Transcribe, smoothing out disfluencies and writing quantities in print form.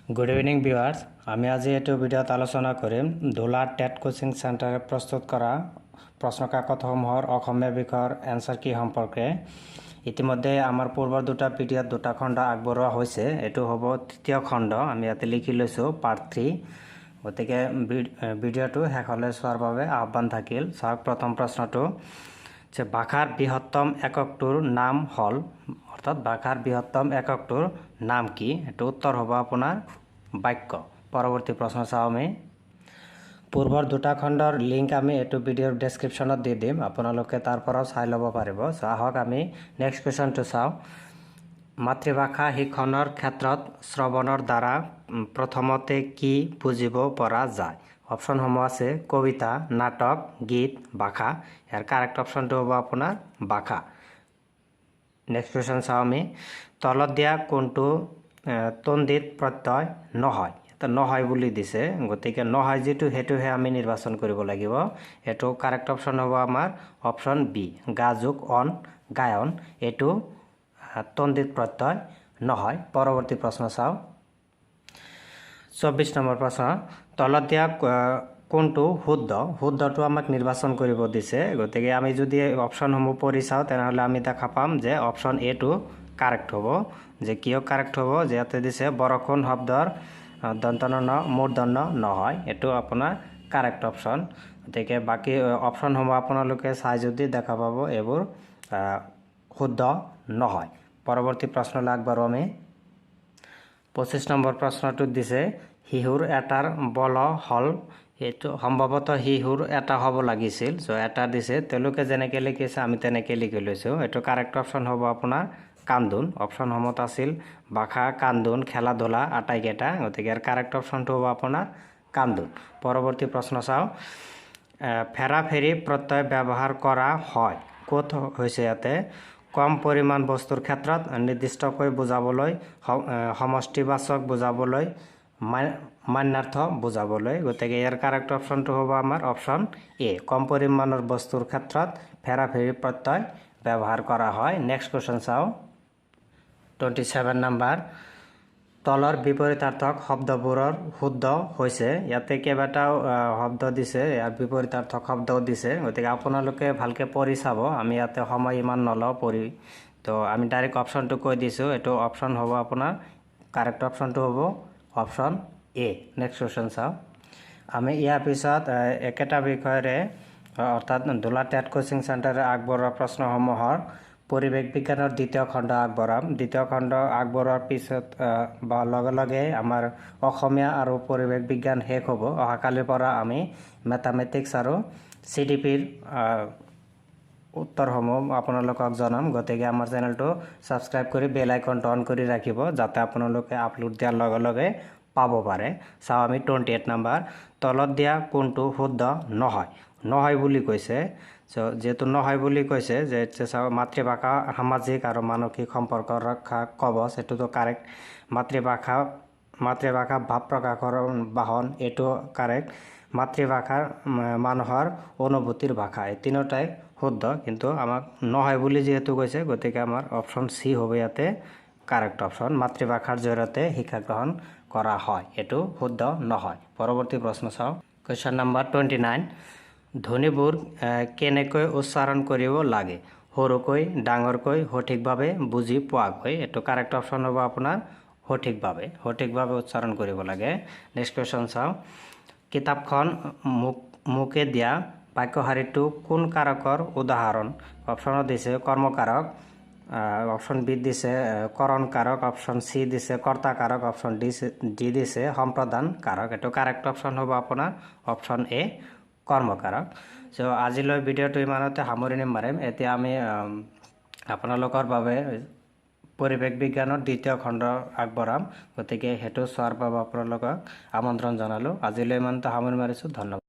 Good evening viewers, আমি আজি এইটো ভিডিঅ'ত আলোচনা কৰিম ধুলা টেট কোচিং চেণ্টাৰে প্ৰস্তুত কৰা প্ৰশ্নকাকতসমূহৰ অসমীয়া বিষয়ৰ এনসাৰ কি সম্পৰ্কে। ইতিমধ্যে আমাৰ পূৰ্বৰ দুটা ভিডিঅ'ত দুটা খণ্ড আগবঢ়োৱা হৈছে। এইটো হ'ব তৃতীয় খণ্ড। আমি ইয়াতে লিখি লৈছোঁ পাৰ্ট 3। গতিকে ভিডিঅ'টো শেষলৈ চোৱাৰ বাবে আহ্বান থাকিল। চাওক প্ৰথম প্ৰশ্নটো যে ভাষাৰ বৃহত্তম এককটোৰ নাম হ'ল, অৰ্থাৎ ভাষাৰ বৃহত্তম এককটোৰ নাম কি? এইটো উত্তৰ হ'ব আপোনাৰ বাক্য। পৰৱৰ্তী প্ৰশ্ন চাওঁ আমি। পূৰ্বৰ দুটা খণ্ডৰ লিংক আমি এইটো ভিডিঅ'ৰ ডেছক্ৰিপশ্যনত দি দিম, আপোনালোকে তাৰ পৰাও চাই ল'ব পাৰিব। আহক আমি নেক্সট কুৱেশ্যনটো চাওঁ। মাতৃভাষা শিক্ষণৰ ক্ষেত্ৰত শ্ৰৱণৰ দ্বাৰা প্ৰথমতে কি বুজিব পৰা যায়? অপশ্যনসমূহ আছে কবিতা, নাটক, গীত, ভাষা। ইয়াৰ কাৰেক্ট অপশ্যনটো হ'ব আপোনাৰ ভাষা। নেক্সট কুৱেশ্যন চাওঁ আমি। তলত দিয়া কোনটো তন্দিত প্ৰত্যয় নহয়? এটা নহয় বুলি দিছে, গতিকে নহয় যিটো সেইটোহে আমি নিৰ্বাচন কৰিব লাগিব। এইটো কাৰেক্ট অপশ্যন হ'ব আমাৰ অপশ্যন বি, গা যোগ অন, গায়ন। এইটো তন্দিত প্ৰত্যয় নহয়। পৰৱৰ্তী প্ৰশ্ন চাওঁ। 24 নম্বৰ প্ৰশ্ন। তলত দিয়া কোনটো শুদ্ধ? শুদ্ধটো আমাক নিৰ্বাচন কৰিব দিছে, গতিকে আমি যদি অপশ্যনসমূহ পঢ়ি চাওঁ তেনেহ'লে আমি দেখা পাম যে অপশ্যন এটো কাৰেক্ট হ'ব। যে কিয় কাৰেক্ট হ'ব? যে ইয়াতে দিছে বৰষুণ শব্দৰ দন্তন্য ন মূৰ্ধন্য নহয়। এইটো আপোনাৰ কাৰেক্ট অপশ্যন। গতিকে বাকী অপশ্যনসমূহ আপোনালোকে চাই যদি দেখা পাব এইবোৰ শুদ্ধ নহয়। পৰৱৰ্তী প্ৰশ্নলৈ আগবাঢ়ো আমি। 25 নম্বৰ প্ৰশ্নটোত দিছে শিশুৰ এটাৰ বল হ'ল, এইটো সম্ভৱতঃ শিশুৰ এটা হ'ব লাগিছিল। এটা দিছে, তেওঁলোকে যেনেকৈ লিখিছে আমি তেনেকৈ লিখি লৈছোঁ। এইটো কাৰেক্ট অপশ্যন হ'ব আপোনাৰ কান্দোন। অপশ্যনসমূহত আছিল ভাষা, কান্দোন, খেলা ধূলা আটাইকেইটা। গতিকে ইয়াৰ কাৰেক্ট অপশ্যনটো হ'ব আপোনাৰ কান্দোন। পৰৱৰ্তী প্ৰশ্ন চাওঁ। ফেৰা ফেৰি প্ৰত্যয় ব্যৱহাৰ কৰা হয় ক'ত হৈছে? ইয়াতে কম পৰিমাণ বস্তুৰ ক্ষেত্ৰত, নিৰ্দিষ্টকৈ বুজাবলৈ, সমষ্টিবাচক বুজাবলৈ, মান্যাৰ্থ বুজাবলৈ। গতিকে ইয়াৰ কাৰেক্ট অপশ্যনটো হ'ব আমাৰ অপশ্যন এ, কম পৰিমাণৰ বস্তুৰ ক্ষেত্ৰত ফেৰা ফেৰি প্ৰত্যয় ব্যৱহাৰ কৰা হয়। নেক্সট কুৱেশ্যন চাওঁ। 27 নম্বৰ। তলৰ বিপৰীতাৰ্থক শব্দবোৰৰ শুদ্ধ হৈছে। ইয়াতে কেইবাটাও শব্দ দিছে, ইয়াৰ বিপৰীতাৰ্থক শব্দও দিছে। গতিকে আপোনালোকে ভালকৈ পঢ়ি চাব। আমি ইয়াতে সময় ইমান নলওঁ পঢ়ি, তো আমি ডাইৰেক্ট অপশ্যনটো কৈ দিছোঁ। এইটো অপশ্যন হ'ব আপোনাৰ কাৰেক্ট অপশ্যনটো হ'ব অপশ্যন এ। নেক্সট কুৱেশ্যন চাওঁ। আমি ইয়াৰ পিছত একেটা বিষয়েৰে, অৰ্থাৎ ধুলা টেট কোচিং চেণ্টাৰে আগবঢ়োৱা প্ৰশ্নসমূহৰ পৰিৱেশ বিজ্ঞানৰ দ্বিতীয় খণ্ড আগবঢ়াম। দ্বিতীয় খণ্ড আগবঢ়োৱাৰ পিছত বা লগে লগে আমাৰ অসমীয়া আৰু পৰিৱেশ বিজ্ঞান শেষ হ'ব। অহাকালিৰ পৰা আমি মেথামেটিক্স আৰু CDPৰ উত্তৰসমূহ আপোনালোকক জনাম। গতিকে আমাৰ চেনেলটো ছাবস্ক্ৰাইব কৰি বেল আইকনটো অন কৰি ৰাখিব, যাতে আপোনালোকে আপলোড দিয়াৰ লগে লগে পাব পাৰে। চাওঁ আমি 28 নম্বৰ। তলত দিয়া কোনটো শুদ্ধ নহয়? নহয় বুলি কৈছে। যিহেতু নহয় বুলি কৈছে, যে চাওঁ মাতৃভাষা সামাজিক আৰু মানসিক সম্পৰ্ক ৰক্ষা কবচ, এইটোতো কাৰেক্ট। মাতৃভাষা ভাৱ প্ৰকাশৰ বাহন, এইটো কাৰেক্ট। মাতৃভাষাৰ মানুহৰ অনুভূতিৰ ভাষা, এই তিনিওটাই শুদ্ধ। কিন্তু আমাক নহয় বুলি যিহেতু কৈছে, গতিকে আমাৰ অপশ্যন চি হ'ব ইয়াতে কাৰেক্ট অপশ্যন। মাতৃভাষাৰ জৰিয়তে শিক্ষা গ্ৰহণ কৰা হয়, এইটো শুদ্ধ নহয়। পৰৱৰ্তী প্ৰশ্ন চাওঁ। Question number 29। ধ্বনিবোৰ কেনেকৈ উচ্চাৰণ কৰিব লাগে? সৰুকৈ, ডাঙৰকৈ, সঠিকভাৱে, বুজি পোৱাকৈ। এইটো কাৰেক্ট অপশ্যন হ'ব আপোনাৰ সঠিকভাৱে উচ্চাৰণ কৰিব লাগে। নেক্সট কুৱেশ্যন চাওঁ। কিতাপখন মোকে দিয়া বাক্যশাৰীটো কোন কাৰকৰ উদাহৰণ? অপশ্যনত দিছে কৰ্মকাৰক, অপশ্যন বি দিছে কৰণ কাৰক, অপশ্যন চি দিছে কৰ্তা কাৰক, অপশ্যন ডি দিছে সম্প্ৰদান কাৰক। এইটো কাৰেক্ট অপশ্যন হ'ব আপোনাৰ অপশ্যন এ, কৰ্মকাৰক। আজিলৈ ভিডিঅ'টো ইমানতে সামৰণি মাৰিম। এতিয়া আমি আপোনালোকৰ বাবে পৰিৱেশ বিজ্ঞানৰ দ্বিতীয় খণ্ড আগবঢ়াম। গতিকে সেইটো চোৱাৰ বাবে আপোনালোকক আমন্ত্ৰণ জনালোঁ। আজিলৈ ইমানতে সামৰণি মাৰিছোঁ। ধন্যবাদ।